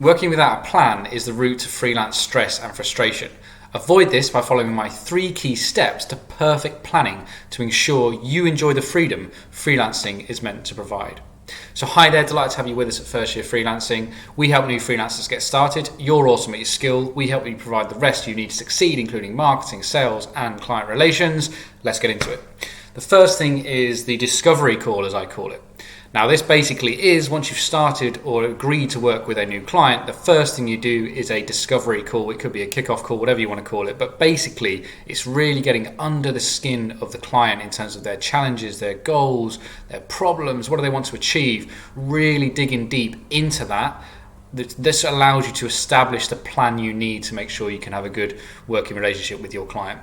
Working without a plan is the route to freelance stress and frustration. Avoid this by following my 3 key steps to perfect planning to ensure you enjoy the freedom freelancing is meant to provide. So hi there, delighted to have you with us at First Year Freelancing. We help new freelancers get started. You're awesome at your skill. We help you provide the rest you need to succeed, including marketing, sales, and client relations. Let's get into it. The first thing is the discovery call, as I call it. Now, this basically is once you've started or agreed to work with a new client, the first thing you do is a discovery call. It could be a kickoff call, whatever you want to call it. But basically, it's really getting under the skin of the client in terms of their challenges, their goals, their problems, what do they want to achieve, really digging deep into that. This allows you to establish the plan you need to make sure you can have a good working relationship with your client.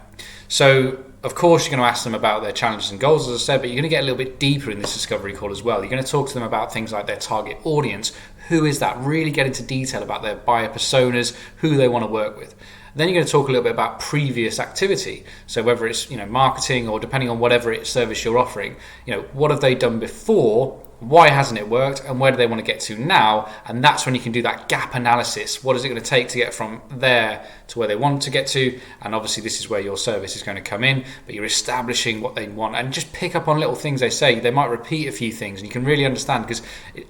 So, of course, you're going to ask them about their challenges and goals, as I said, but you're going to get a little bit deeper in this discovery call as well. You're going to talk to them about things like their target audience. Who is that? Really get into detail about their buyer personas, who they want to work with. Then you're going to talk a little bit about previous activity. So whether it's marketing or depending on whatever service you're offering, what have they done before? Why hasn't it worked, and where do they want to get to now? And that's when you can do that gap analysis. What is it going to take to get from there to where they want to get to? And obviously this is where your service is going to come in, but you're establishing what they want and just pick up on little things they say. They might repeat a few things and you can really understand, because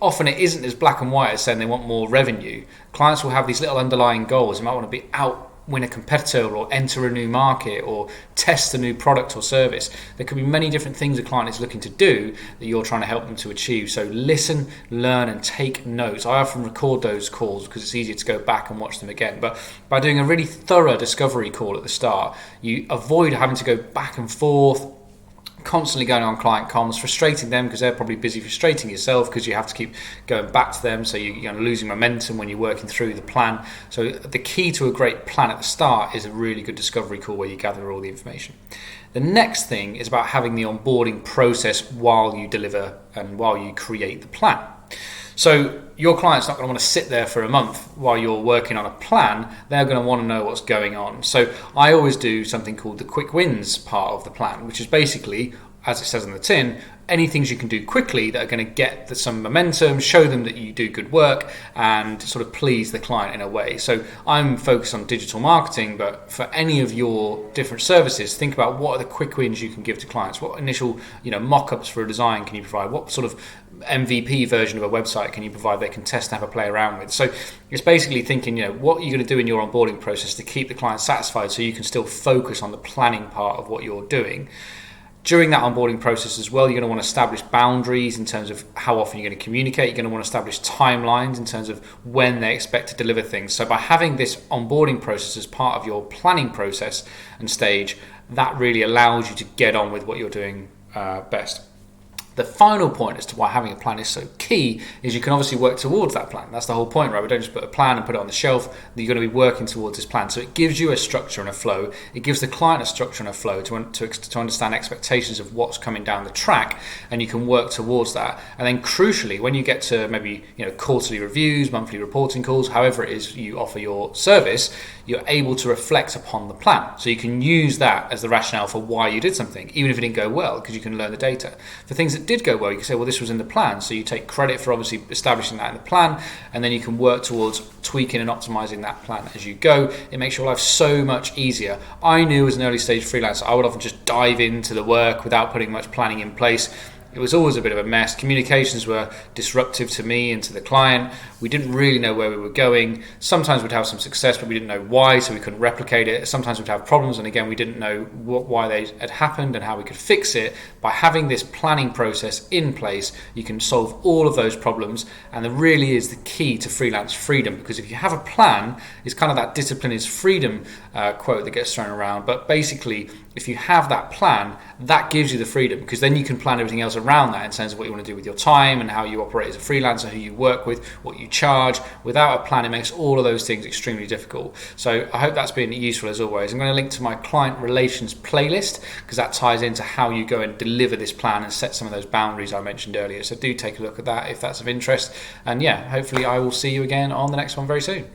often it isn't as black and white as saying they want more revenue. Clients will have these little underlying goals. They might want to be out, win a competitor, or enter a new market, or test a new product or service. There could be many different things a client is looking to do that you're trying to help them to achieve. So listen, learn, and take notes. I often record those calls because it's easier to go back and watch them again. But by doing a really thorough discovery call at the start, you avoid having to go back and forth, constantly going on client comms, frustrating them because they're probably busy, frustrating yourself because you have to keep going back to them, so you're losing momentum when you're working through the plan. So the key to a great plan at the start is a really good discovery call where you gather all the information. The next thing is about having the onboarding process while you deliver and while you create the plan. So your client's not going to want to sit there for a month while you're working on a plan. They're going to want to know what's going on. So I always do something called the quick wins part of the plan, which is basically, as it says on the tin, any things you can do quickly that are going to get some momentum, show them that you do good work, and sort of please the client in a way. So I'm focused on digital marketing, but for any of your different services, think about what are the quick wins you can give to clients. What initial mock-ups for a design can you provide? What sort of MVP version of a website can you provide they can test and have a play around with? So it's basically thinking, what are you going to do in your onboarding process to keep the client satisfied so you can still focus on the planning part of what you're doing. During that onboarding process as well, you're going to want to establish boundaries in terms of how often you're going to communicate. You're going to want to establish timelines in terms of when they expect to deliver things. So by having this onboarding process as part of your planning process and stage, that really allows you to get on with what you're doing best. The final point as to why having a plan is so key is you can obviously work towards that plan. That's the whole point, right? We don't just put a plan and put it on the shelf. You're going to be working towards this plan. So it gives you a structure and a flow. It gives the client a structure and a flow to understand expectations of what's coming down the track, and you can work towards that. And then crucially, when you get to maybe quarterly reviews, monthly reporting calls, however it is you offer your service, you're able to reflect upon the plan. So you can use that as the rationale for why you did something, even if it didn't go well, because you can learn the data. For things that did go well, you can say, well, this was in the plan. So you take credit for obviously establishing that in the plan, and then you can work towards tweaking and optimizing that plan as you go. It makes your life so much easier. I knew as an early stage freelancer, I would often just dive into the work without putting much planning in place. It was always a bit of a mess. Communications were disruptive to me and to the client. We didn't really know where we were going. Sometimes we'd have some success, but we didn't know why, so we couldn't replicate it. Sometimes we'd have problems, and again, we didn't know why they had happened and how we could fix it. By having this planning process in place, you can solve all of those problems, and there really is the key to freelance freedom, because if you have a plan, it's kind of that discipline is freedom quote that gets thrown around, but basically, if you have that plan, that gives you the freedom, because then you can plan everything else around that in terms of what you want to do with your time and how you operate as a freelancer, who you work with, what you charge. Without a plan, it makes all of those things extremely difficult. So I hope that's been useful as always. I'm going to link to my client relations playlist, because that ties into how you go and deliver this plan and set some of those boundaries I mentioned earlier. So do take a look at that if that's of interest. And yeah, hopefully I will see you again on the next one very soon.